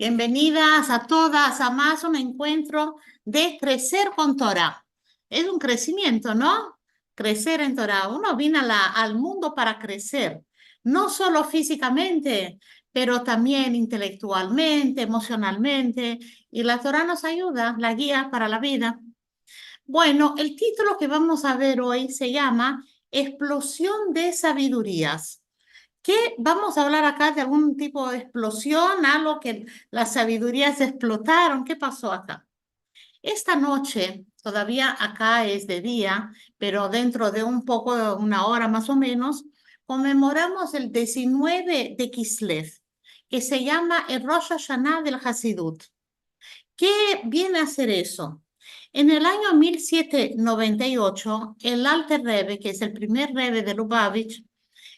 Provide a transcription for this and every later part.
Bienvenidas a todas a más un encuentro de crecer con Torah. Es un crecimiento, ¿no? Crecer en Torah. Uno viene al mundo para crecer, no solo físicamente, pero también intelectualmente, emocionalmente. Y la Torah nos ayuda, la guía para la vida. Bueno, el título que vamos a ver hoy se llama Explosión de Sabidurías. ¿Qué vamos a hablar acá de algún tipo de explosión, algo que las sabidurías explotaron? ¿Qué pasó acá? Esta noche, todavía acá es de día, pero dentro de un poco, de una hora más o menos, conmemoramos el 19 de Kislev, que se llama el Rosh Hashanah del Hasidut. ¿Qué viene a ser eso? En el año 1798, el Alter Rebbe, que es el primer Rebbe de Lubavitch,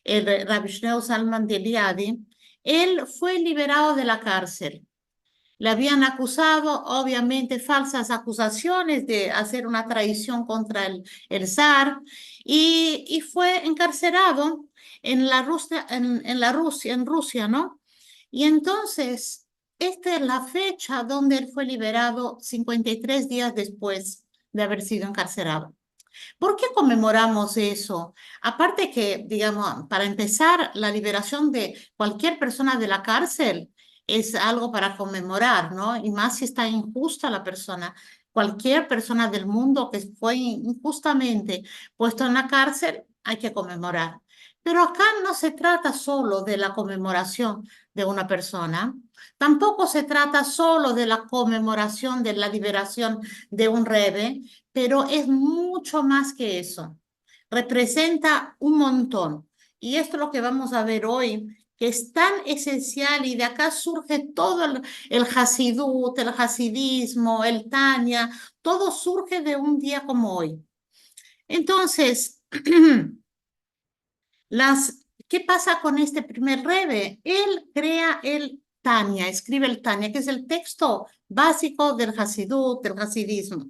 el Rabbi Shneur Zalman de Liadi, él fue liberado de la cárcel. Le habían acusado, obviamente, falsas acusaciones de hacer una traición contra el zar y fue encarcelado en la Rusia, en Rusia, ¿no? Y entonces, esta es la fecha donde él fue liberado 53 días después de haber sido encarcelado. ¿Por qué conmemoramos eso? Aparte que, digamos, para empezar, la liberación de cualquier persona de la cárcel es algo para conmemorar, ¿no? Y más si está injusta la persona. Cualquier persona del mundo que fue injustamente puesto en la cárcel, hay que conmemorar. Pero acá no se trata solo de la conmemoración de una persona, tampoco se trata solo de la conmemoración de la liberación de un rebe, pero es mucho más que eso. Representa un montón. Y esto es lo que vamos a ver hoy, que es tan esencial y de acá surge todo el Hasidut, el Hasidismo, el Tania, todo surge de un día como hoy. Entonces, ¿qué pasa con este primer Rebbe? Él crea el Tania, escribe el Tania, que es el texto básico del Hasidut, del Hasidismo.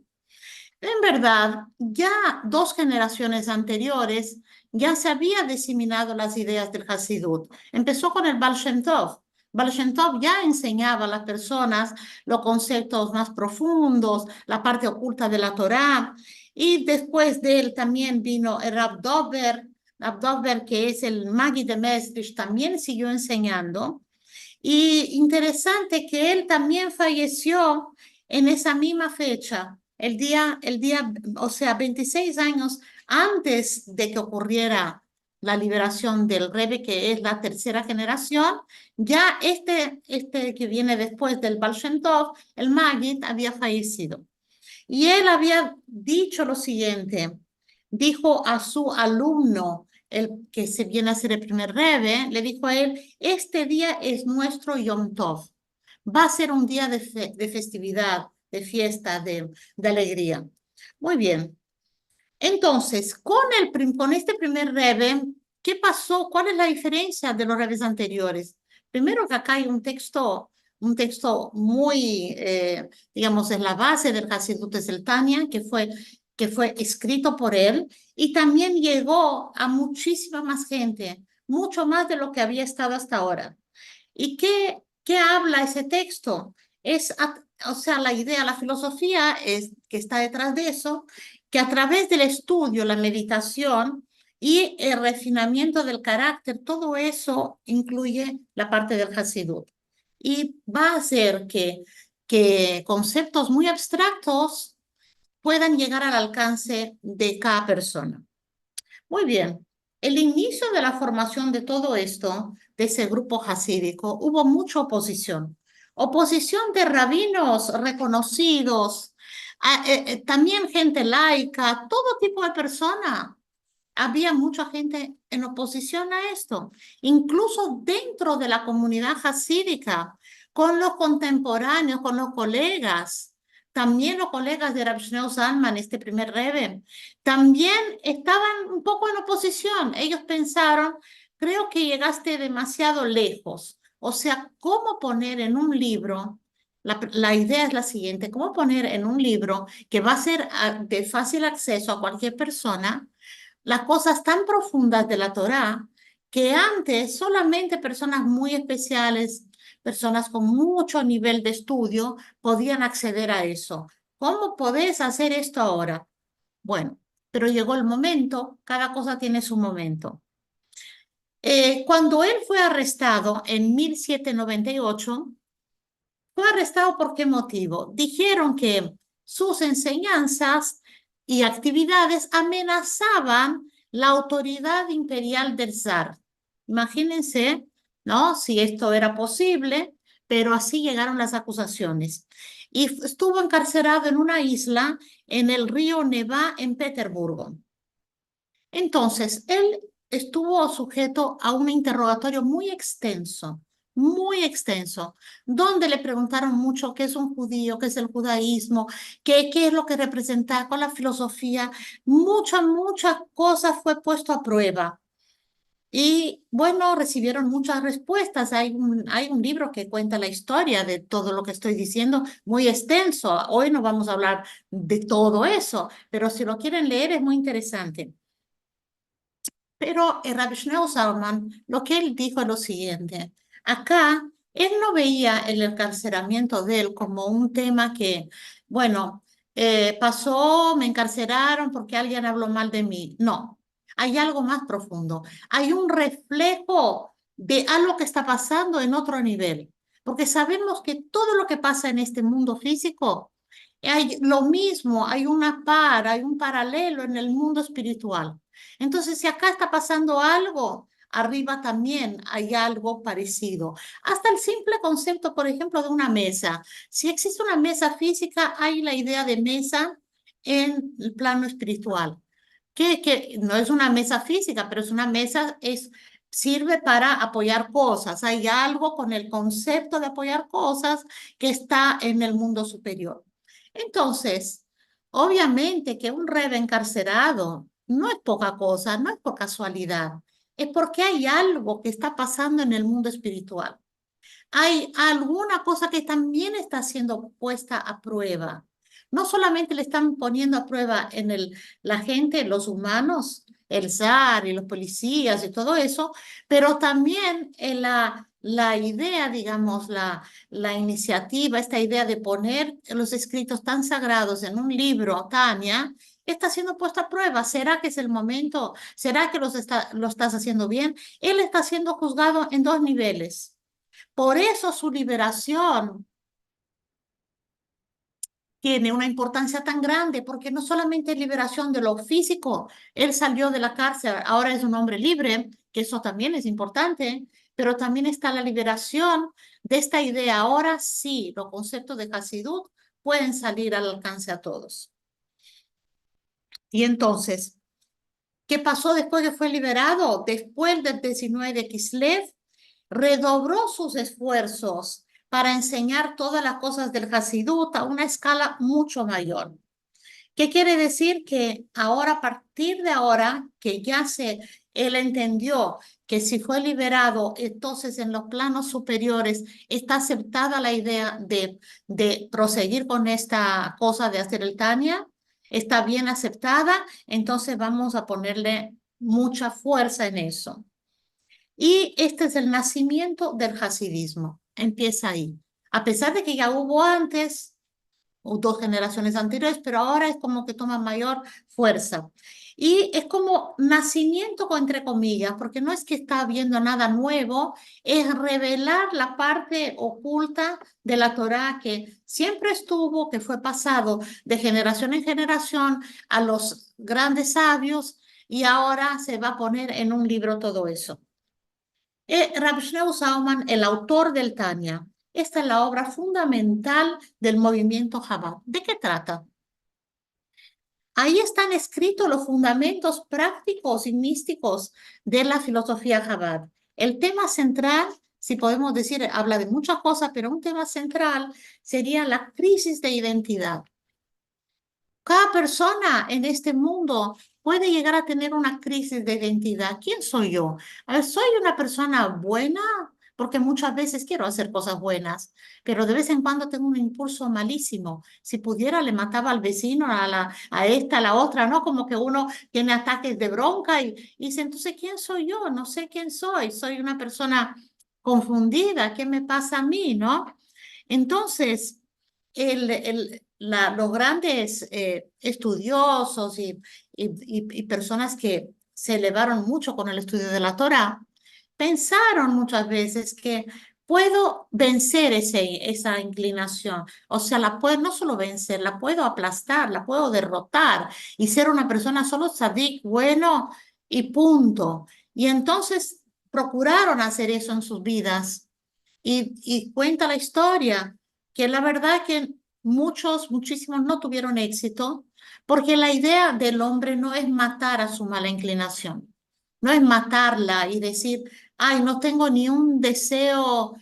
En verdad, ya dos generaciones anteriores ya se había diseminado las ideas del Hasidut. Empezó con el Baal Shem Tov. Baal Shem Tov ya enseñaba a las personas los conceptos más profundos, la parte oculta de la Torá. Y después de él también vino el Rav Dover, que es el Magi de Mesrich, también siguió enseñando. Y interesante que él también falleció en esa misma fecha, o sea, 26 años antes de que ocurriera la liberación del Rebbe, que es la tercera generación, ya este que viene después del Baal Shem Tov, el Maggid, había fallecido. Y él había dicho lo siguiente, dijo a su alumno, el que se viene a ser el primer Rebbe, le dijo a él, este día es nuestro Yom Tov, va a ser un día de festividad, de fiesta, de alegría. Muy bien, entonces, con este primer Rebbe, ¿qué pasó? ¿Cuál es la diferencia de los Rebes anteriores? Primero que acá hay un texto muy, digamos, es la base del Hasidut es el Tanya, que fue escrito por él y también llegó a muchísima más gente, mucho más de lo que había estado hasta ahora. ¿Y qué habla ese texto? O sea, la idea, la filosofía es, que está detrás de eso, que a través del estudio, la meditación y el refinamiento del carácter, todo eso incluye la parte del Hasidut. Y va a hacer que conceptos muy abstractos puedan llegar al alcance de cada persona. Muy bien. El inicio de la formación de todo esto, de ese grupo hasídico, hubo mucha oposición. Oposición de rabinos reconocidos, también gente laica, todo tipo de persona. Había mucha gente en oposición a esto, incluso dentro de la comunidad hasídica, con los contemporáneos, con los colegas. También los colegas de Rav Shneur Zalman, este primer Rebbe, también estaban un poco en oposición. Ellos pensaron, creo que llegaste demasiado lejos. O sea, ¿cómo poner en un libro? La idea es la siguiente, ¿cómo poner en un libro que va a ser de fácil acceso a cualquier persona las cosas tan profundas de la Torá que antes solamente personas muy especiales personas con mucho nivel de estudio podían acceder a eso. ¿Cómo podés hacer esto ahora? Bueno, pero llegó el momento, cada cosa tiene su momento. Cuando él fue arrestado en 1798, fue arrestado ¿por qué motivo? Dijeron que sus enseñanzas y actividades amenazaban la autoridad imperial del zar. Imagínense, ¿no? Si esto era posible, pero así llegaron las acusaciones. Y estuvo encarcelado en una isla en el río Neva en Petersburgo. Entonces, él estuvo sujeto a un interrogatorio muy extenso, donde le preguntaron mucho qué es un judío, qué es el judaísmo, qué es lo que representa con la filosofía. Muchas cosas fue puesto a prueba. Y bueno, recibieron muchas respuestas. Hay un libro que cuenta la historia de todo lo que estoy diciendo, muy extenso. Hoy no vamos a hablar de todo eso, pero si lo quieren leer es muy interesante. Pero Rabbi Shneur Zalman, lo que él dijo es lo siguiente. Acá, él no veía el encarcelamiento de él como un tema que, bueno, pasó, me encarcelaron porque alguien habló mal de mí. No, hay algo más profundo. Hay un reflejo de algo que está pasando en otro nivel. Porque sabemos que todo lo que pasa en este mundo físico, hay lo mismo, hay una hay un paralelo en el mundo espiritual. Entonces, si acá está pasando algo, arriba también hay algo parecido. Hasta el simple concepto, por ejemplo, de una mesa. Si existe una mesa física, hay la idea de mesa en el plano espiritual, que no es una mesa física, pero es una mesa, sirve para apoyar cosas. Hay algo con el concepto de apoyar cosas que está en el mundo superior. Entonces, obviamente que un rebe encarcerado no es poca cosa, no es por casualidad, es porque hay algo que está pasando en el mundo espiritual. Hay alguna cosa que también está siendo puesta a prueba. No solamente le están poniendo a prueba en la gente, los humanos, el zar y los policías y todo eso, pero también en la idea, digamos, la iniciativa, esta idea de poner los escritos tan sagrados en un libro, Tania, está siendo puesta a prueba. ¿Será que es el momento? ¿Será que lo estás haciendo bien? Él está siendo juzgado en dos niveles. Por eso su liberación tiene una importancia tan grande, porque no solamente es liberación de lo físico, él salió de la cárcel, ahora es un hombre libre, que eso también es importante, pero también está la liberación de esta idea. Ahora sí, los conceptos de Hasidut pueden salir al alcance a todos. Y entonces, ¿qué pasó después que fue liberado? Después del 19 de Kislev, redobró sus esfuerzos para enseñar todas las cosas del Hasidut a una escala mucho mayor. ¿Qué quiere decir? Que ahora, a partir de ahora, que él entendió que si fue liberado, entonces en los planos superiores está aceptada la idea de proseguir con esta cosa de hacer el Tania, está bien aceptada, entonces vamos a ponerle mucha fuerza en eso. Y este es el nacimiento del hasidismo. Empieza ahí. A pesar de que ya hubo antes, o dos generaciones anteriores, pero ahora es como que toma mayor fuerza. Y es como nacimiento, entre comillas, porque no es que está habiendo nada nuevo, es revelar la parte oculta de la Torá que siempre estuvo, que fue pasado de generación en generación a los grandes sabios y ahora se va a poner en un libro todo eso. Rav Shneur Zalman, el autor del Tanya. Esta es la obra fundamental del movimiento Chabad. ¿De qué trata? Ahí están escritos los fundamentos prácticos y místicos de la filosofía Chabad. El tema central, si podemos decir, habla de muchas cosas, pero un tema central sería la crisis de identidad. Cada persona en este mundo puede llegar a tener una crisis de identidad. ¿Quién soy yo? A ver, ¿soy una persona buena? Porque muchas veces quiero hacer cosas buenas, pero de vez en cuando tengo un impulso malísimo. Si pudiera, le mataba al vecino, a esta, a la otra, ¿no? Como que uno tiene ataques de bronca y dice, entonces, ¿quién soy yo? No sé quién soy. Soy una persona confundida, ¿qué me pasa a mí, no? Entonces, los grandes estudiosos y personas que se elevaron mucho con el estudio de la Torá, pensaron muchas veces que puedo vencer esa inclinación. O sea, la puedo no solo vencer, la puedo aplastar, la puedo derrotar y ser una persona solo tzadik, bueno y punto. Y entonces procuraron hacer eso en sus vidas. Y cuenta la historia que la verdad que muchísimos no tuvieron éxito, porque la idea del hombre no es matar a su mala inclinación, no es matarla y decir, ay, no tengo ni un deseo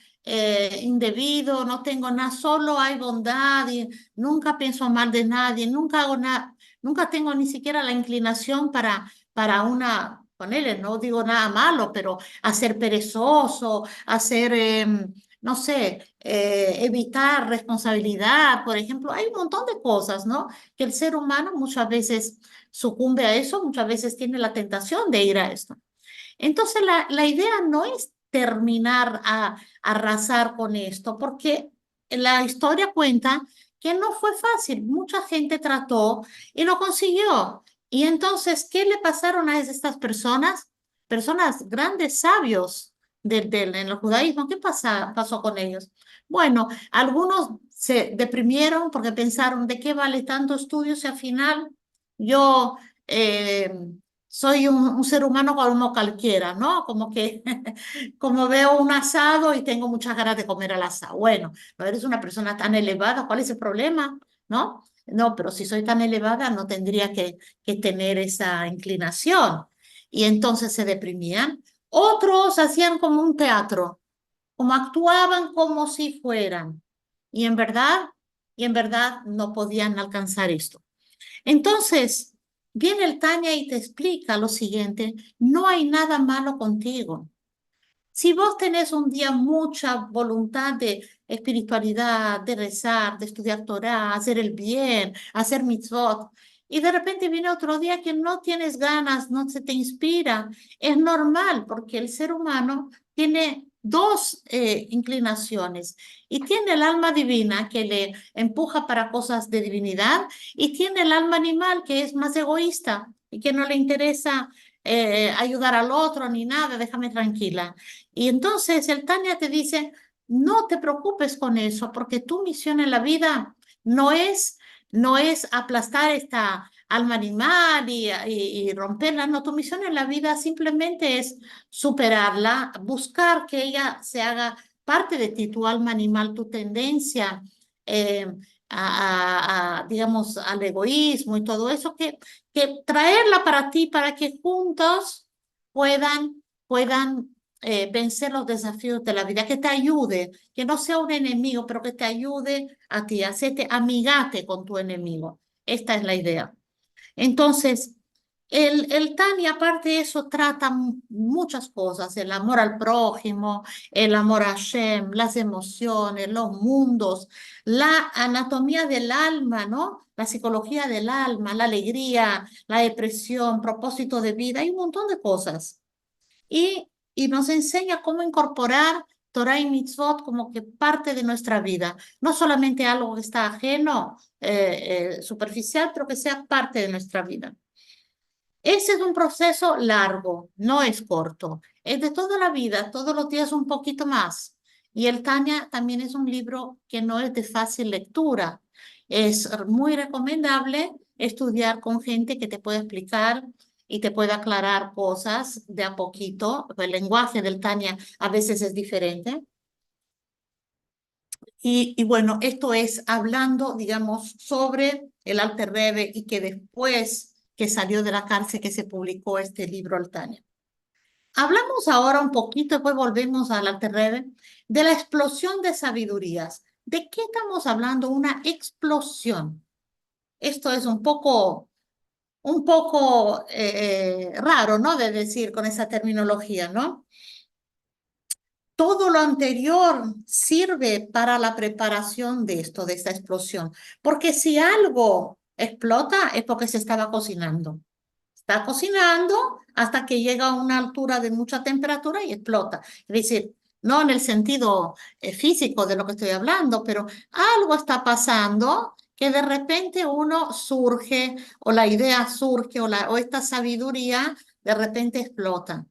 indebido, no tengo nada, solo hay bondad y nunca pienso mal de nadie, nunca hago nada, nunca tengo ni siquiera la inclinación para ponele, no digo nada malo, pero a ser perezoso, hacer, no sé, evitar responsabilidad, por ejemplo. Hay un montón de cosas, ¿no? Que el ser humano muchas veces sucumbe a eso, muchas veces tiene la tentación de ir a esto. Entonces, la idea no es terminar a arrasar con esto, porque la historia cuenta que no fue fácil. Mucha gente trató y lo consiguió. Y entonces, ¿qué le pasaron a estas personas? Personas grandes, sabios en el judaísmo. ¿Qué pasó con ellos? Bueno, algunos se deprimieron porque pensaron, ¿de qué vale tanto estudio si al final yo... soy un ser humano como cualquiera, ¿no? Como que, como veo un asado y tengo muchas ganas de comer al asado. Bueno, no eres una persona tan elevada, ¿cuál es el problema? ¿No? No, pero si soy tan elevada no tendría que tener esa inclinación. Y entonces se deprimían. Otros hacían como un teatro, como actuaban como si fueran. Y en verdad, y en verdad no podían alcanzar esto. Entonces, viene el Tania y te explica lo siguiente, no hay nada malo contigo. Si vos tenés un día mucha voluntad de espiritualidad, de rezar, de estudiar Torah, hacer el bien, hacer mitzvot, y de repente viene otro día que no tienes ganas, no se te inspira, es normal porque el ser humano tiene dos inclinaciones y tiene el alma divina que le empuja para cosas de divinidad y tiene el alma animal que es más egoísta y que no le interesa ayudar al otro ni nada, déjame tranquila. Y entonces el Tania te dice, no te preocupes con eso, porque tu misión en la vida no es, no es aplastar esta alma animal y romperla, no, tu misión en la vida simplemente es superarla, buscar que ella se haga parte de ti, tu alma animal, tu tendencia eh, digamos, al egoísmo y todo eso, que traerla para ti, para que juntos puedan vencer los desafíos de la vida, que te ayude, que no sea un enemigo, pero que te ayude a ti, hacerte amigate con tu enemigo. Esta es la idea. Entonces, el Tani, aparte de eso, trata muchas cosas, el amor al prójimo, el amor a Hashem, las emociones, los mundos, la anatomía del alma, ¿no? La psicología del alma, la alegría, la depresión, propósito de vida, hay un montón de cosas y nos enseña cómo incorporar Torah y Mitzvot como que parte de nuestra vida, no solamente algo que está ajeno, superficial, pero que sea parte de nuestra vida. Ese es un proceso largo, no es corto, es de toda la vida, todos los días un poquito más. Y el Tania también es un libro que no es de fácil lectura. Es muy recomendable estudiar con gente que te pueda explicar y te pueda aclarar cosas de a poquito. El lenguaje del Tania a veces es diferente. Y bueno, esto es hablando, digamos, sobre el Alter Rebbe y que después que salió de la cárcel que se publicó este libro, el Tania. Hablamos ahora un poquito, después volvemos al Alter Rebbe, de la explosión de sabidurías. ¿De qué estamos hablando? Una explosión. Esto es un poco raro, ¿no? De decir con esa terminología, ¿no? Todo lo anterior sirve para la preparación de esto, de esta explosión. Porque si algo explota es porque se estaba cocinando. Está cocinando hasta que llega a una altura de mucha temperatura y explota. Es decir, no en el sentido físico de lo que estoy hablando, pero algo está pasando que de repente uno surge, o la idea surge, o esta sabiduría de repente explota.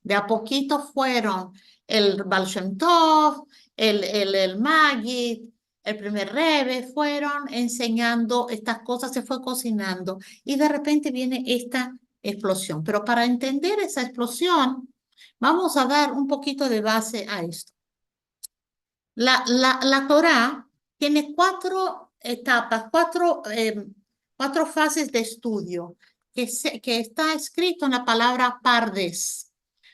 De a poquito fueron el Baal Shem Tov, el Maggid, el primer Rebbe, fueron enseñando estas cosas, se fue cocinando y de repente viene esta explosión. Pero para entender esa explosión, vamos a dar un poquito de base a esto. La Torá tiene cuatro etapas, cuatro fases de estudio que está escrito en la palabra Pardes.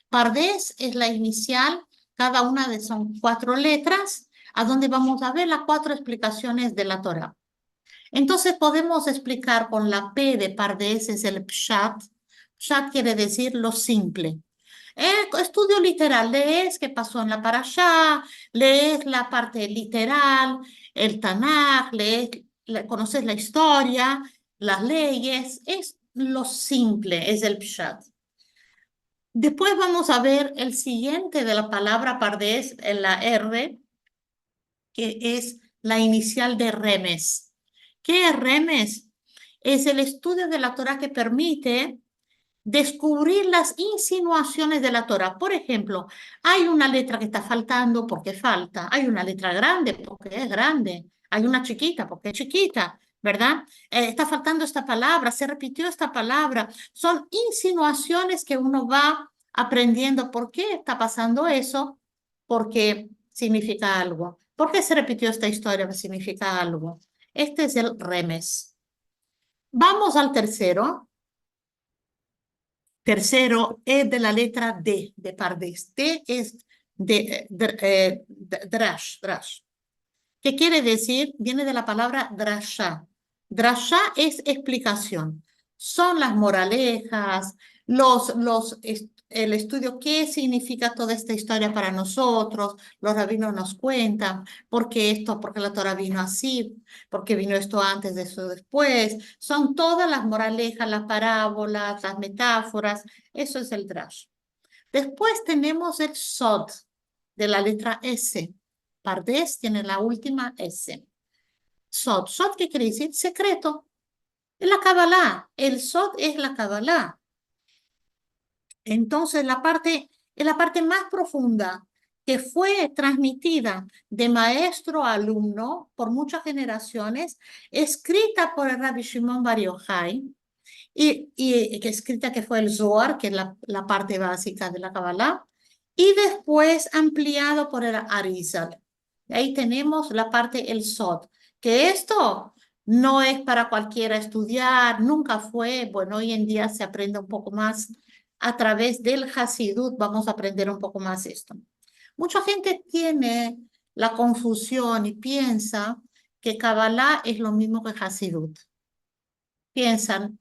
Pardes es la inicial, cada una de son cuatro letras, a donde vamos a ver las cuatro explicaciones de la Torá. Entonces podemos explicar con la P de Pardes es el Pshat. Pshat quiere decir lo simple. Estudio literal, lees qué pasó en la parashá, lees la parte literal, el Tanaj, conoces la historia, las leyes, es lo simple, es el Pshat. Después vamos a ver el siguiente de la palabra Pardes, en la R, que es la inicial de Remes. ¿Qué es Remes? Es el estudio de la Torah que permite descubrir las insinuaciones de la Torah. Por ejemplo, hay una letra que está faltando porque falta, hay una letra grande porque es grande, hay una chiquita porque es chiquita, ¿verdad? Está faltando esta palabra, se repitió esta palabra. Son insinuaciones que uno va aprendiendo por qué está pasando eso, porque significa algo. ¿Por qué se repitió esta historia? Significa algo. Este es el remes. Vamos al tercero. Tercero es de la letra D, de Pardes. D es drash. ¿Qué quiere decir? Viene de la palabra drashá. Drashá es explicación. Son las moralejas, el estudio, qué significa toda esta historia para nosotros. Los rabinos nos cuentan por qué esto, porque la Torah vino así, porque vino esto antes, de eso después. Son todas las moralejas, las parábolas, las metáforas. Eso es el drash. Después tenemos el sod, de la letra S. Pardes tiene la última S. Sod. Sod, ¿qué quiere decir? Secreto. Es la Kabbalah. El Sod es la Kabbalah. Entonces, es la parte más profunda que fue transmitida de maestro a alumno por muchas generaciones, escrita por el Rabbi Shimon Bar Yochai, y que escrita que fue el Zohar, que es la parte básica de la Kabbalah, y después ampliado por el Arizal. Ahí tenemos la parte el Sod, que esto no es para cualquiera estudiar, nunca fue, bueno, hoy en día se aprende un poco más a través del Hasidut, vamos a aprender un poco más esto. Mucha gente tiene la confusión y piensa que Kabbalah es lo mismo que Hasidut. Piensan,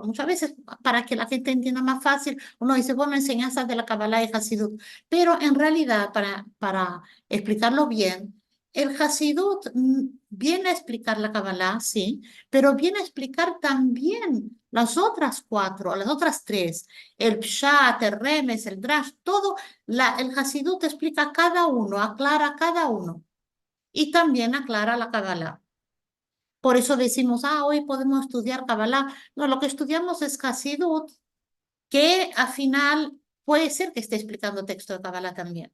muchas veces para que la gente entienda más fácil, uno dice, bueno, enseñanzas de la Kabbalah y Hasidut, pero en realidad, para explicarlo bien, el Hasidut viene a explicar la Kabbalah, sí, pero viene a explicar también las otras cuatro, las otras tres, el Pshat, el Remes, el Drash, todo, el Hasidut explica cada uno, aclara cada uno, y también aclara la Kabbalah. Por eso decimos, hoy podemos estudiar Kabbalah. No, lo que estudiamos es Hasidut, que al final puede ser que esté explicando texto de Kabbalah también.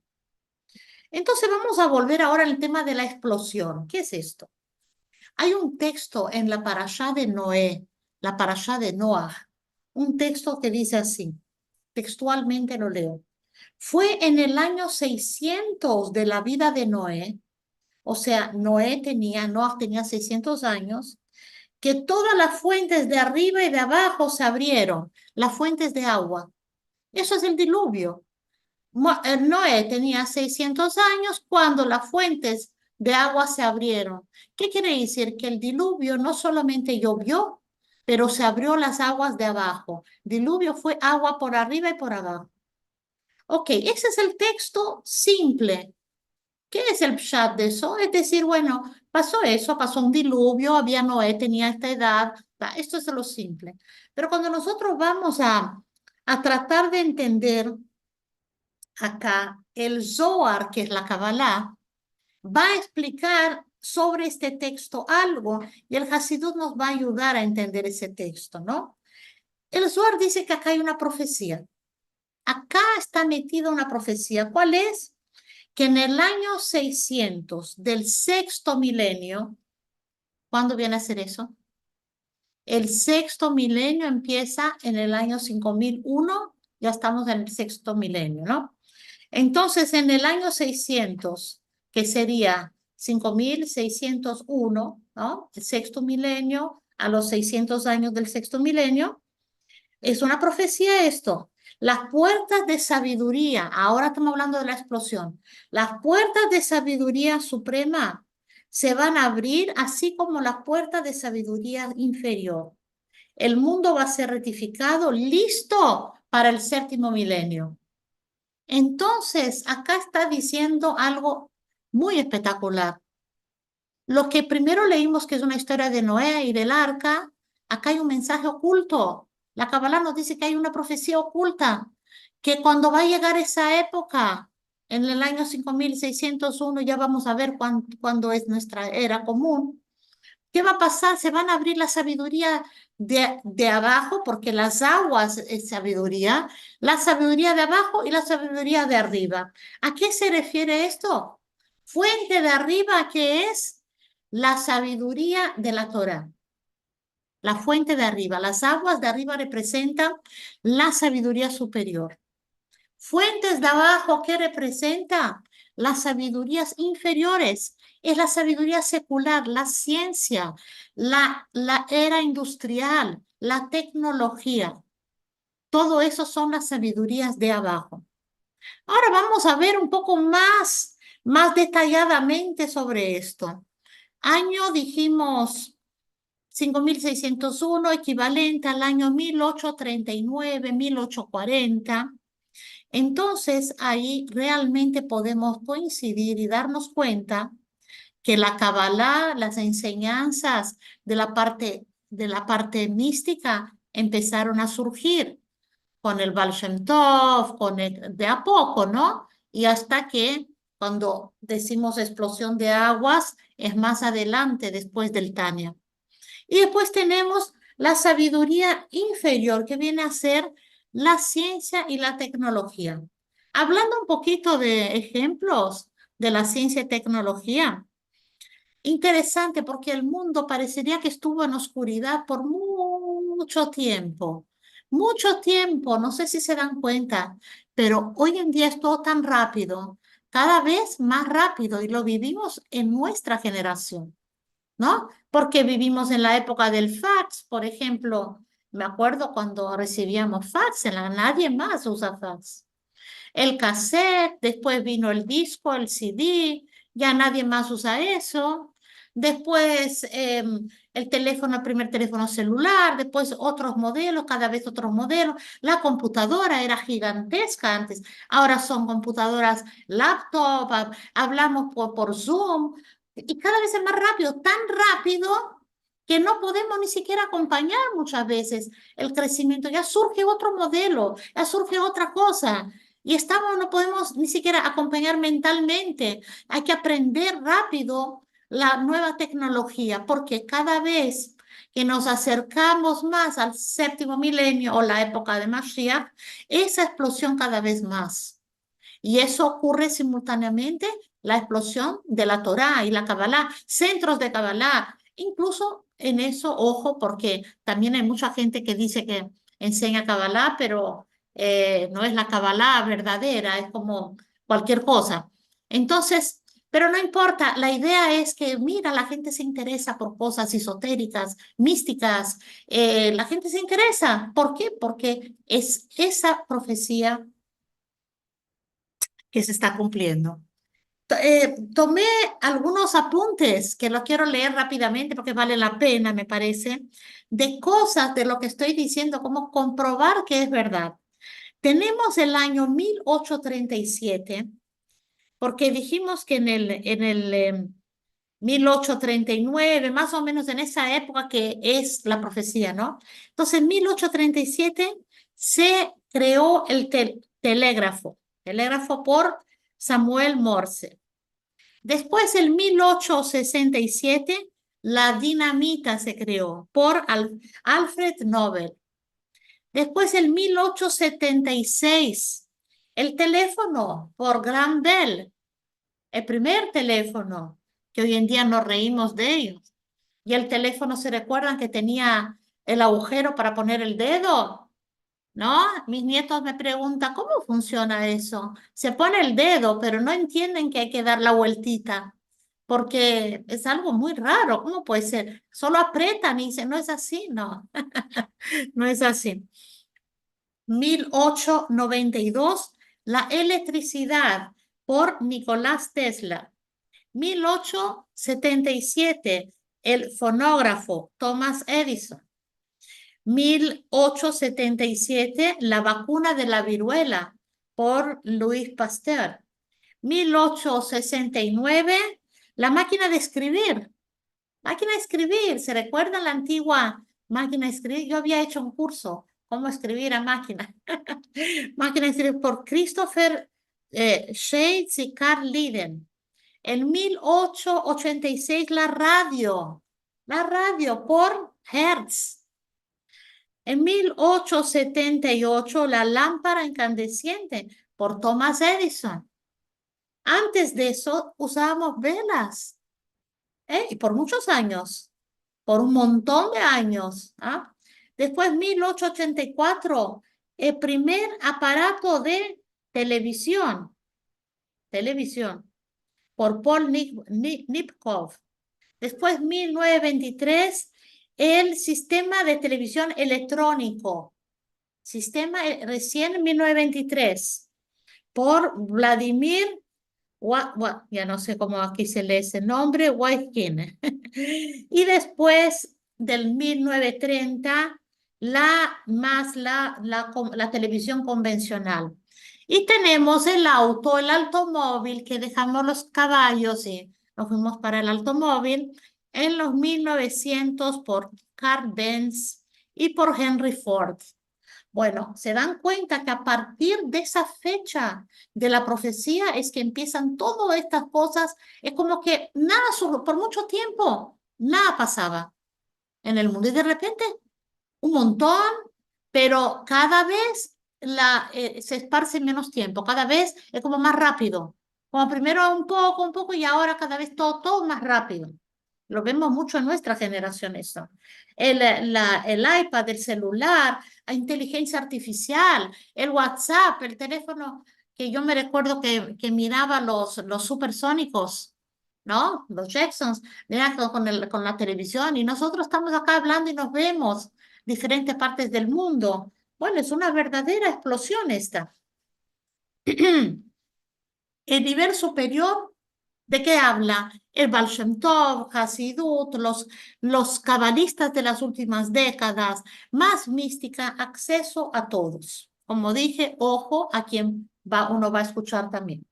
Entonces vamos a volver ahora al tema de la explosión. ¿Qué es esto? Hay un texto en la parashá de Noé, la parashá de Noah, un texto que dice así, textualmente lo leo. Fue en el año 600 de la vida de Noé, o sea, Noah tenía 600 años, que todas las fuentes de arriba y de abajo se abrieron, las fuentes de agua. Eso es el diluvio. Noé tenía 600 años cuando las fuentes de agua se abrieron. ¿Qué quiere decir? Que el diluvio no solamente llovió, pero se abrió las aguas de abajo. Diluvio fue agua por arriba y por abajo. Ok, ese es el texto simple. ¿Qué es el pshat de eso? Es decir, bueno, pasó eso, pasó un diluvio, había Noé, tenía esta edad, esto es lo simple. Pero cuando nosotros vamos a tratar de entender acá, el Zohar, que es la Kabbalah, va a explicar sobre este texto algo y el Hasidut nos va a ayudar a entender ese texto, ¿no? El Zohar dice que acá hay una profecía. Acá está metida una profecía. ¿Cuál es? Que en el año 600 del sexto milenio, ¿cuándo viene a ser eso? El sexto milenio empieza en el año 5001, ya estamos en el sexto milenio, ¿no? Entonces, en el año 600, que sería 5601, ¿no? El sexto milenio, a los 600 años del sexto milenio, es una profecía esto. Las puertas de sabiduría, ahora estamos hablando de la explosión, las puertas de sabiduría suprema se van a abrir así como las puertas de sabiduría inferior. El mundo va a ser rectificado, listo para el séptimo milenio. Entonces, acá está diciendo algo muy espectacular. Lo que primero leímos, que es una historia de Noé y del arca, acá hay un mensaje oculto. La Kabbalah nos dice que hay una profecía oculta, que cuando va a llegar esa época, en el año 5601, ya vamos a ver cuándo es nuestra era común. ¿Qué va a pasar? Se van a abrir la sabiduría de abajo, porque las aguas es sabiduría, la sabiduría de abajo y la sabiduría de arriba. ¿A qué se refiere esto? Fuente de arriba, que es la sabiduría de la Torah. La fuente de arriba, las aguas de arriba representan la sabiduría superior. Fuentes de abajo, ¿qué representa? Las sabidurías inferiores. Es la sabiduría secular, la ciencia, la era industrial, la tecnología. Todo eso son las sabidurías de abajo. Ahora vamos a ver un poco más detalladamente sobre esto. Año, dijimos, 5601, equivalente al año 1839, 1840. Entonces, ahí realmente podemos coincidir y darnos cuenta que la Kabbalah, las enseñanzas de la parte mística empezaron a surgir con el Baal Shem Tov, de a poco, ¿no? Y hasta que cuando decimos explosión de aguas, es más adelante, después del Tanya. Y después tenemos la sabiduría inferior, que viene a ser la ciencia y la tecnología. Hablando un poquito de ejemplos de la ciencia y tecnología, interesante porque el mundo parecería que estuvo en oscuridad por mucho tiempo, no sé si se dan cuenta, pero hoy en día es todo tan rápido, cada vez más rápido y lo vivimos en nuestra generación, ¿no? Porque vivimos en la época del fax, por ejemplo. Me acuerdo cuando recibíamos fax, nadie más usa fax. El cassette, después vino el disco, el CD, ya nadie más usa eso. Después el teléfono, el primer teléfono celular, después otros modelos, cada vez otros modelos. La computadora era gigantesca antes, ahora son computadoras laptop, hablamos por Zoom y cada vez es más rápido, tan rápido que no podemos ni siquiera acompañar muchas veces el crecimiento. Ya surge otro modelo, ya surge otra cosa. Y no podemos ni siquiera acompañar mentalmente. Hay que aprender rápido la nueva tecnología, porque cada vez que nos acercamos más al séptimo milenio o la época de Mashiach, esa explosión cada vez más. Y eso ocurre simultáneamente la explosión de la Torá y la Kabbalah, centros de Kabbalah. Incluso en eso, ojo, porque también hay mucha gente que dice que enseña Kabbalah, pero no es la Kabbalah verdadera, es como cualquier cosa. Entonces, pero no importa, la idea es que, mira, la gente se interesa por cosas esotéricas, místicas, la gente se interesa. ¿Por qué? Porque es esa profecía que se está cumpliendo. Tomé algunos apuntes que los quiero leer rápidamente porque vale la pena, me parece, de cosas de lo que estoy diciendo, como comprobar que es verdad. Tenemos el año 1837, porque dijimos que en el 1839, más o menos en esa época que es la profecía, ¿no? Entonces, en 1837 se creó el telégrafo. Telégrafo por Samuel Morse. Después, en 1867, la dinamita se creó por Alfred Nobel. Después, en 1876, el teléfono por Graham Bell, el primer teléfono, que hoy en día nos reímos de ellos. Y el teléfono, ¿se recuerdan que tenía el agujero para poner el dedo? ¿No? Mis nietos me preguntan, ¿cómo funciona eso? Se pone el dedo, pero no entienden que hay que dar la vueltita, porque es algo muy raro. ¿Cómo puede ser? Solo apretan y dicen, no es así, no, no es así. 1892, la electricidad por Nicolás Tesla. 1877, el fonógrafo Thomas Edison. 1877, la vacuna de la viruela por Louis Pasteur. 1869, la máquina de escribir. Máquina de escribir, ¿se recuerdan la antigua máquina de escribir? Yo había hecho un curso, cómo escribir a máquina. Máquina de escribir por Christopher Shades y Carl Liden. En 1886, la radio por Hertz. En 1878, la lámpara incandescente por Thomas Edison. Antes de eso, usábamos velas, y por muchos años, por un montón de años. ¿Ah? Después, 1884, el primer aparato de televisión, por Paul Nipkow. Después, 1923, el sistema de televisión electrónico. Recién 1923, por Vladimir, ya no sé cómo aquí se lee ese nombre, Wytkin. Y después del 1930, la televisión convencional. Y tenemos el automóvil, que dejamos los caballos y nos fuimos para el automóvil en los 1900 por Carl Benz y por Henry Ford. Bueno, se dan cuenta que a partir de esa fecha de la profecía es que empiezan todas estas cosas. Es como que nada, por mucho tiempo, nada pasaba en el mundo. Y de repente, un montón, pero cada vez se esparce menos tiempo. Cada vez es como más rápido. Como primero un poco, y ahora cada vez todo más rápido. Lo vemos mucho en nuestra generación eso. El iPad, el celular, la inteligencia artificial, el WhatsApp, el teléfono, que yo me recuerdo que miraba los supersónicos, ¿no? Los Jacksons, mira, con la televisión, y nosotros estamos acá hablando y nos vemos diferentes partes del mundo. Bueno, es una verdadera explosión esta. El nivel superior, ¿de qué habla? El Baal Shem Tov, Hasidut, los cabalistas de las últimas décadas, más mística, acceso a todos. Como dije, ojo a quien uno va a escuchar también.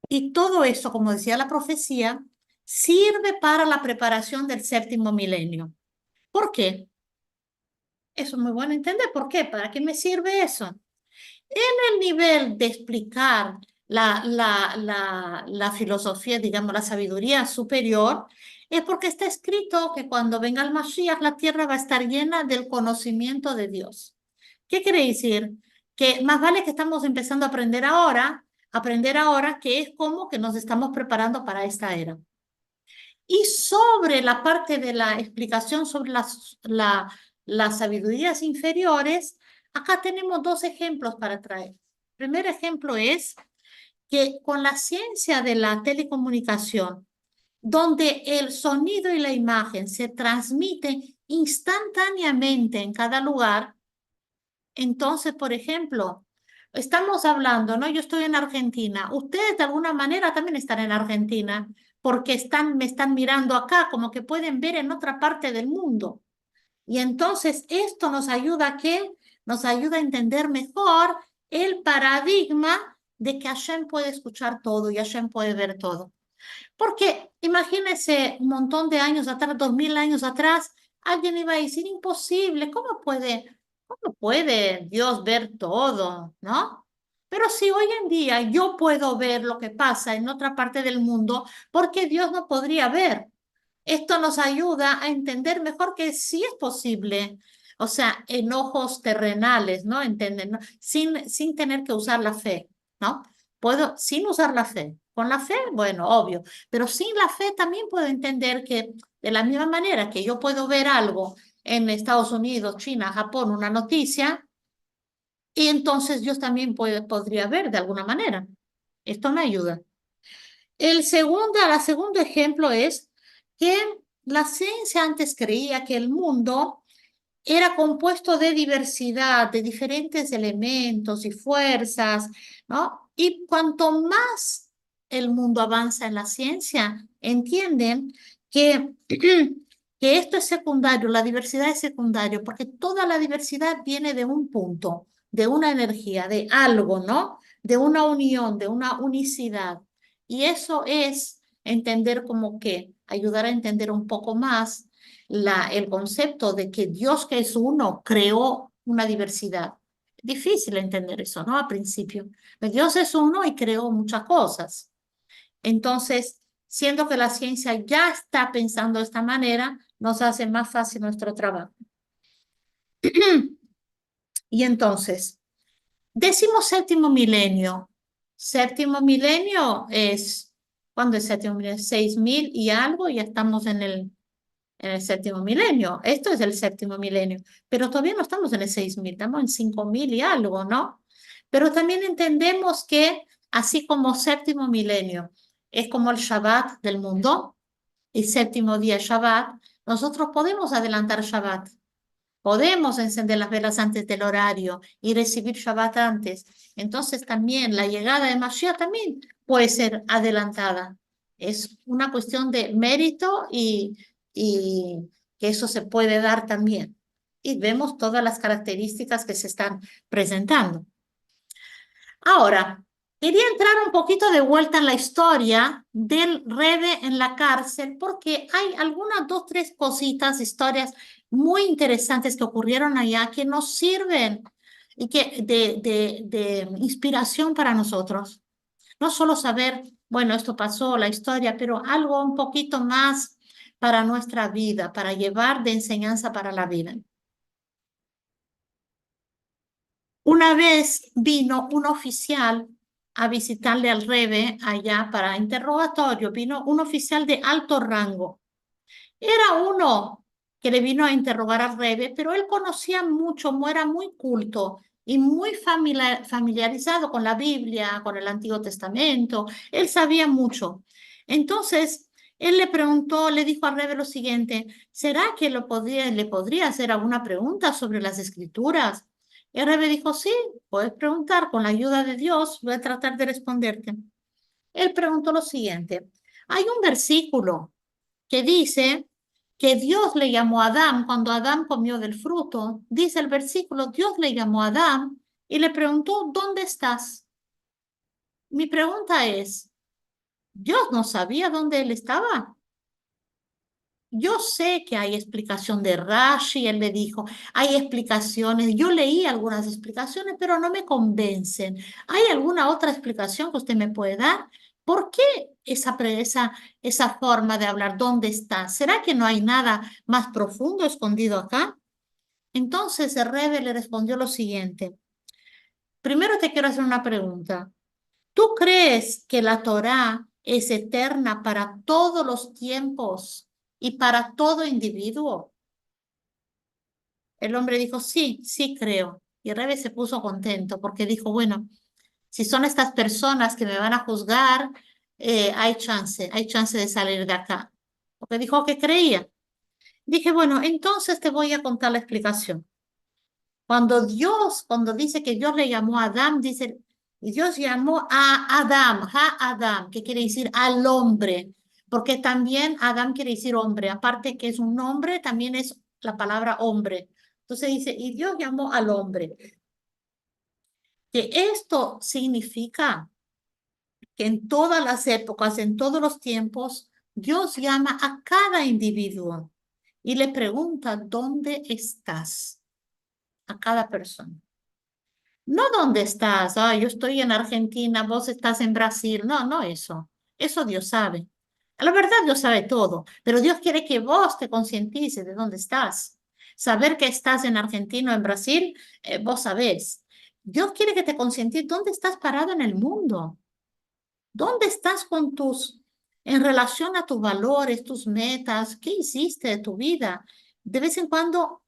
Y todo eso, como decía la profecía, sirve para la preparación del séptimo milenio. ¿Por qué? Eso es muy bueno entender. ¿Por qué? ¿Para qué me sirve eso? En el nivel de explicar la filosofía, digamos, la sabiduría superior, es porque está escrito que cuando venga el Mashiach, la tierra va a estar llena del conocimiento de Dios. ¿Qué quiere decir? Que más vale que estamos empezando a aprender ahora, que es como que nos estamos preparando para esta era. Y sobre la parte de la explicación sobre las sabidurías inferiores, acá tenemos dos ejemplos para traer. El primer ejemplo es que con la ciencia de la telecomunicación, donde el sonido y la imagen se transmiten instantáneamente en cada lugar, entonces, por ejemplo, estamos hablando, ¿no? Yo estoy en Argentina. Ustedes de alguna manera también están en Argentina porque me están mirando acá, como que pueden ver en otra parte del mundo. Y entonces esto nos ayuda nos ayuda a entender mejor el paradigma de que Hashem puede escuchar todo y Hashem puede ver todo. Porque imagínense un montón de años atrás, 2000 años atrás, alguien iba a decir, imposible, ¿Cómo puede Dios ver todo, no? Pero si hoy en día yo puedo ver lo que pasa en otra parte del mundo, ¿por qué Dios no podría ver? Esto nos ayuda a entender mejor que sí es posible, o sea, enojos terrenales, ¿no? Entender, ¿no? Sin tener que usar la fe, ¿no? Puedo, sin usar la fe. Con la fe, bueno, obvio, pero sin la fe también puedo entender que de la misma manera que yo puedo ver algo en Estados Unidos, China, Japón, una noticia, y entonces yo también podría ver de alguna manera. Esto me ayuda. El segundo ejemplo es que la ciencia antes creía que el mundo era compuesto de diversidad, de diferentes elementos y fuerzas, ¿no? Y cuanto más el mundo avanza en la ciencia, entienden que, que esto es secundario, la diversidad es secundario, porque toda la diversidad viene de un punto, de una energía, de algo, ¿no? De una unión, de una unicidad. Y eso es entender como que, ayudar a entender un poco más el concepto de que Dios que es uno creó una diversidad. Difícil entender eso, ¿no? A principio. Dios es uno y creó muchas cosas. Entonces, siendo que la ciencia ya está pensando de esta manera, nos hace más fácil nuestro trabajo. Y entonces, decimos séptimo milenio. Séptimo milenio es, ¿cuándo es séptimo milenio? 6000 y algo, ya estamos en el séptimo milenio. Esto es el séptimo milenio, pero todavía no estamos en el 6000, estamos en 5000 y algo, ¿no? Pero también entendemos que así como séptimo milenio es como el Shabbat del mundo, y séptimo día Shabbat, nosotros podemos adelantar Shabbat. Podemos encender las velas antes del horario y recibir Shabbat antes. Entonces también la llegada de Mashiach también puede ser adelantada. Es una cuestión de mérito y que eso se puede dar también. Y vemos todas las características que se están presentando. Ahora, quería entrar un poquito de vuelta en la historia del Rebbe en la cárcel, porque hay algunas, dos, tres cositas, historias muy interesantes que ocurrieron allá que nos sirven y que de inspiración para nosotros. No solo saber, bueno, esto pasó, la historia, pero algo un poquito más para nuestra vida, para llevar de enseñanza para la vida. Una vez vino un oficial a visitarle al Rebe allá para interrogatorio, vino un oficial de alto rango. Era uno que le vino a interrogar al Rebe, pero él conocía mucho, era muy culto y muy familiarizado con la Biblia, con el Antiguo Testamento. Él sabía mucho. Entonces, él le preguntó, le dijo al Rebe lo siguiente: ¿será que le podría hacer alguna pregunta sobre las Escrituras? Y el Rebe dijo: sí, puedes preguntar, con la ayuda de Dios voy a tratar de responderte. Él preguntó lo siguiente: hay un versículo que dice que Dios le llamó a Adán cuando Adán comió del fruto. Dice el versículo: Dios le llamó a Adán y le preguntó: ¿dónde estás? Mi pregunta es: ¿Dios no sabía dónde él estaba? Yo sé que hay explicación de Rashi, él le dijo, hay explicaciones, yo leí algunas explicaciones, pero no me convencen. ¿Hay alguna otra explicación que usted me puede dar? ¿Por qué esa forma de hablar? ¿Dónde está? ¿Será que no hay nada más profundo escondido acá? Entonces el Rebbe le respondió lo siguiente: primero te quiero hacer una pregunta. ¿Tú crees que la Torá es eterna para todos los tiempos y para todo individuo? El hombre dijo: sí, sí creo. Y el Rebbe se puso contento porque dijo: bueno, si son estas personas que me van a juzgar, hay chance de salir de acá. Porque dijo que creía. Dije: bueno, entonces te voy a contar la explicación. Cuando dice que Dios le llamó a Adán, dice, y Dios llamó a Adam, Adam, que quiere decir al hombre, porque también Adam quiere decir hombre, aparte que es un nombre, también es la palabra hombre. Entonces dice, y Dios llamó al hombre. Que esto significa que en todas las épocas, en todos los tiempos, Dios llama a cada individuo y le pregunta: ¿dónde estás? a cada persona. No dónde estás, ah, yo estoy en Argentina, vos estás en Brasil. No, no eso. Eso Dios sabe. La verdad, Dios sabe todo, pero Dios quiere que vos te concientices de dónde estás. Saber que estás en Argentina o en Brasil, vos sabés. Dios quiere que te concientices dónde estás parado en el mundo. ¿Dónde estás con en relación a tus valores, tus metas? ¿Qué hiciste de tu vida? De vez en cuando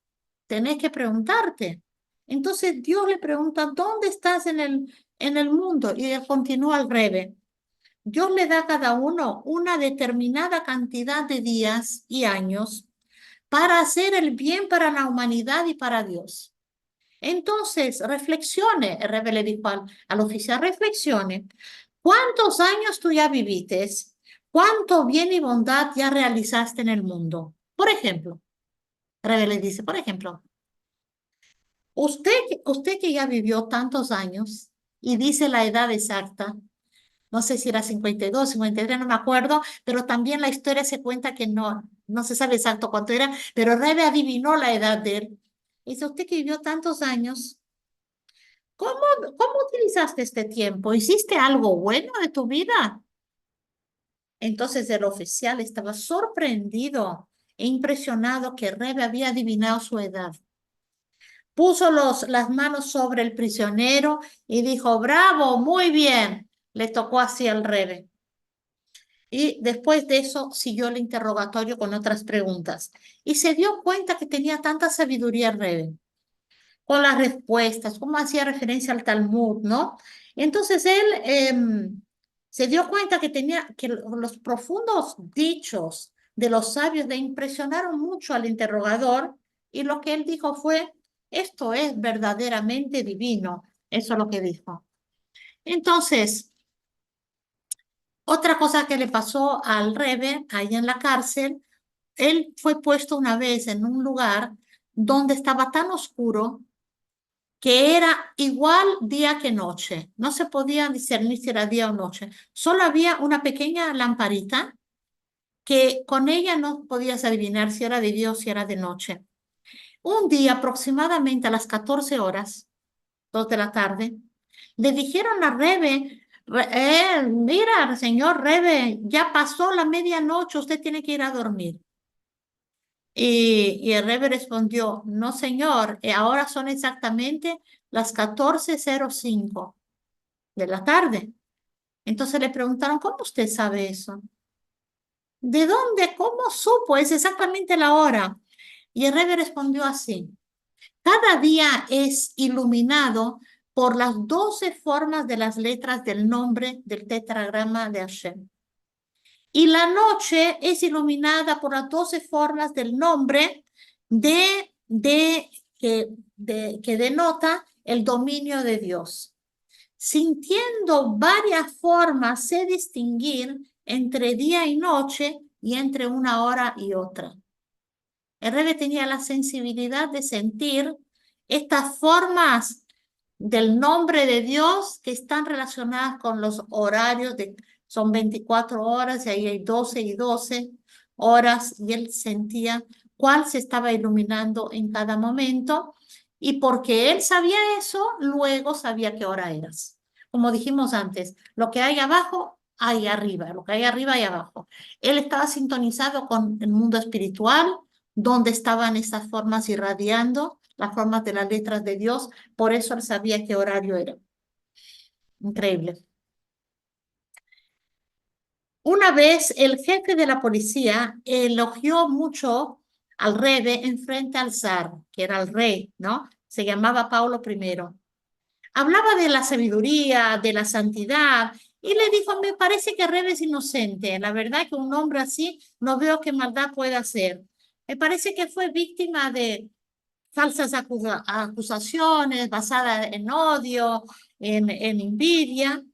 tenés que preguntarte. Entonces Dios le pregunta, ¿dónde estás en el mundo? Y él continúa al revés. Dios le da a cada uno una determinada cantidad de días y años para hacer el bien para la humanidad y para Dios. Entonces, reflexione, el rebe le dijo al oficial, reflexione, ¿cuántos años tú ya viviste? ¿Cuánto bien y bondad ya realizaste en el mundo? Por ejemplo, rebe le dice, por ejemplo, usted que ya vivió tantos años y dice la edad exacta, no sé si era 52, 53, no me acuerdo, pero también la historia se cuenta que no se sabe exacto cuánto era, pero Rebe adivinó la edad de él. Dice, usted que vivió tantos años, ¿cómo, cómo utilizaste este tiempo? ¿Hiciste algo bueno de tu vida? Entonces el oficial estaba sorprendido e impresionado que Rebe había adivinado su edad. Puso las manos sobre el prisionero y dijo, bravo, muy bien. Le tocó así al Rebe. Y después de eso siguió el interrogatorio con otras preguntas. Y se dio cuenta que tenía tanta sabiduría Rebe, con las respuestas, como hacía referencia al Talmud, ¿no? Entonces él se dio cuenta que tenía que los profundos dichos de los sabios le impresionaron mucho al interrogador y lo que él dijo fue, esto es verdaderamente divino. Eso es lo que dijo. Entonces, otra cosa que le pasó al Rebe ahí en la cárcel, él fue puesto una vez en un lugar donde estaba tan oscuro que era igual día que noche. No se podía discernir si era día o noche. Solo había una pequeña lamparita que con ella no podías adivinar si era de día o si era de noche. Un día, aproximadamente a las 14 horas, 2 de la tarde, le dijeron a Rebe, mira, señor Rebe, ya pasó la medianoche, usted tiene que ir a dormir. Y el Rebe respondió, no, señor, ahora son exactamente las 14:05 de la tarde. Entonces le preguntaron, ¿cómo usted sabe eso? ¿De dónde? ¿Cómo supo? Es exactamente la hora. Y el Rebe respondió así, cada día es iluminado por las 12 formas de las letras del nombre del tetragrama de Hashem. Y la noche es iluminada por las 12 formas del nombre que denota el dominio de Dios. Sintiendo varias formas sé distinguir entre día y noche y entre una hora y otra. El Rebbe tenía la sensibilidad de sentir estas formas del nombre de Dios que están relacionadas con los horarios son 24 horas y ahí hay 12 y 12 horas y él sentía cuál se estaba iluminando en cada momento y porque él sabía eso, luego sabía qué hora eras. Como dijimos antes, lo que hay abajo, hay arriba, lo que hay arriba, hay abajo. Él estaba sintonizado con el mundo espiritual, donde estaban estas formas irradiando, las formas de las letras de Dios, por eso él sabía qué horario era. Increíble. Una vez el jefe de la policía elogió mucho al Rebbe en frente al zar, que era el rey, ¿no? Se llamaba Paulo I. Hablaba de la sabiduría, de la santidad, y le dijo, me parece que Rebbe es inocente. La verdad que un hombre así no veo qué maldad puede hacer. Me parece que fue víctima de falsas acusaciones basadas en odio, en envidia.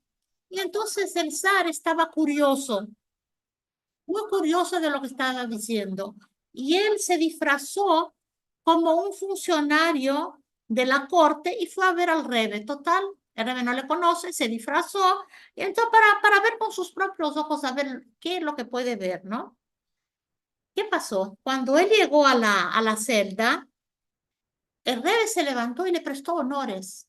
Y entonces el zar estaba curioso, muy curioso de lo que estaba diciendo. Y él se disfrazó como un funcionario de la corte y fue a ver al Rebe. Total, el Rebe no le conoce, se disfrazó, y entonces para ver con sus propios ojos, a ver qué es lo que puede ver, ¿no? ¿Qué pasó? Cuando él llegó a la celda, el rey se levantó y le prestó honores,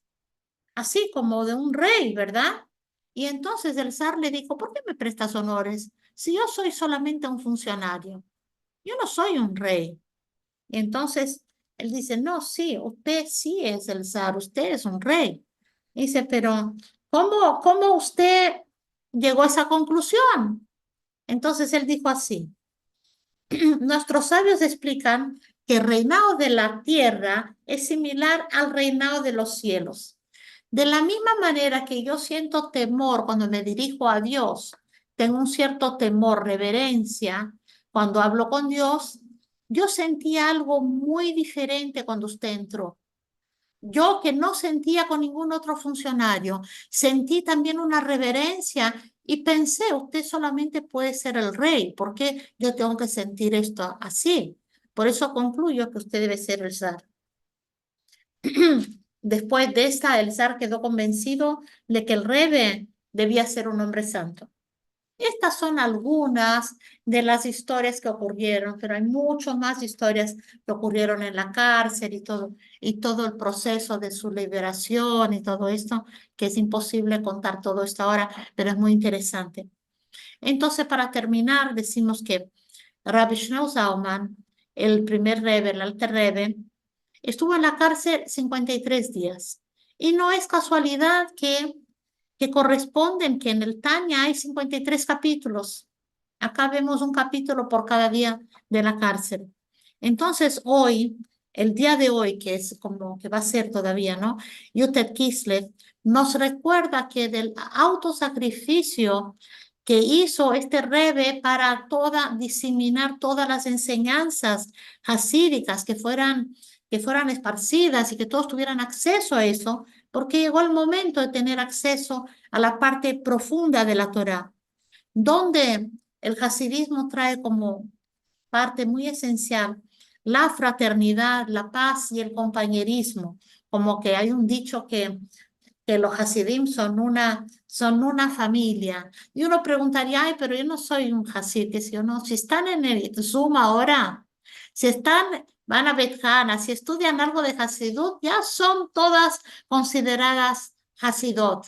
así como de un rey, ¿verdad? Y entonces el zar le dijo, ¿por qué me prestas honores si yo soy solamente un funcionario? Yo no soy un rey. Y entonces él dice, no, sí, usted sí es el zar, usted es un rey. Dice, pero ¿cómo usted llegó a esa conclusión? Entonces él dijo así, nuestros sabios explican que el reinado de la tierra es similar al reinado de los cielos. De la misma manera que yo siento temor cuando me dirijo a Dios, tengo un cierto temor, reverencia, cuando hablo con Dios, yo sentí algo muy diferente cuando usted entró. Yo que no sentía con ningún otro funcionario, sentí también una reverencia y pensé, usted solamente puede ser el rey, ¿por qué yo tengo que sentir esto así? Por eso concluyo que usted debe ser el zar. Después de esta, el zar quedó convencido de que el rebe debía ser un hombre santo. Estas son algunas de las historias que ocurrieron, pero hay muchas más historias que ocurrieron en la cárcel y todo el proceso de su liberación y todo esto, que es imposible contar todo esto ahora, pero es muy interesante. Entonces, para terminar, decimos que Rabbi Shneur Zalman, el primer Rebbe, el Alter Rebbe, estuvo en la cárcel 53 días. Y no es casualidad que corresponden que en el Tanya hay 53 capítulos. Acá vemos un capítulo por cada día de la cárcel. Entonces, hoy, el día de hoy, que es como que va a ser todavía, ¿no? Yutet Kislev nos recuerda que del autosacrificio que hizo este Rebbe para diseminar todas las enseñanzas hasídicas que fueran esparcidas y que todos tuvieran acceso a eso, porque llegó el momento de tener acceso a la parte profunda de la Torá, donde el hasidismo trae como parte muy esencial la fraternidad, la paz y el compañerismo. Como que hay un dicho que los hasidim son una familia. Y uno preguntaría, ay, pero yo no soy un hasid, que si o no, si están en el Zoom ahora, si están, van a Bet Hana, si estudian algo de hasidut, ya son todas consideradas hasidot.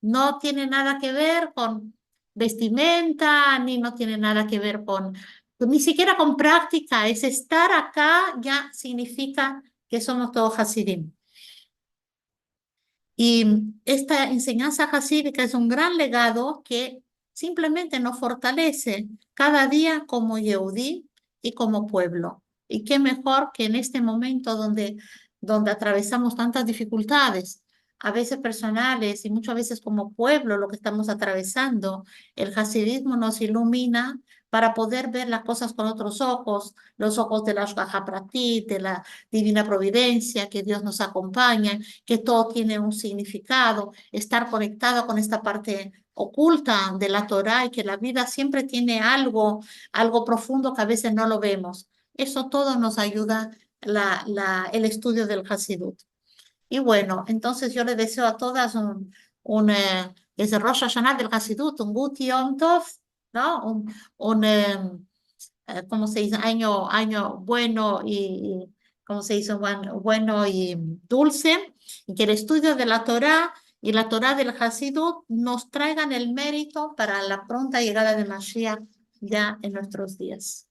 No tiene nada que ver con vestimenta, ni no tiene nada que ver con, ni siquiera con práctica, es estar acá ya significa que somos todos hasidim. Y esta enseñanza hasídica es un gran legado que simplemente nos fortalece cada día como Yehudí y como pueblo. Y qué mejor que en este momento donde atravesamos tantas dificultades, a veces personales y muchas veces como pueblo, lo que estamos atravesando, el hasidismo nos ilumina para poder ver las cosas con otros ojos, los ojos de la Ashgaha Pratit, de la divina providencia, que Dios nos acompaña, que todo tiene un significado, estar conectado con esta parte oculta de la Torá y que la vida siempre tiene algo profundo que a veces no lo vemos. Eso todo nos ayuda el estudio del Hasidut. Y bueno, entonces yo le deseo a todas es el Rosh Hashanah del Hasidut, un Gut Yom Tov, ¿no? ¿Cómo se dice? Año bueno y ¿cómo se dice? Bueno y dulce, y que el estudio de la Torá y la Torá del Hasidut nos traigan el mérito para la pronta llegada de Mashiach ya en nuestros días.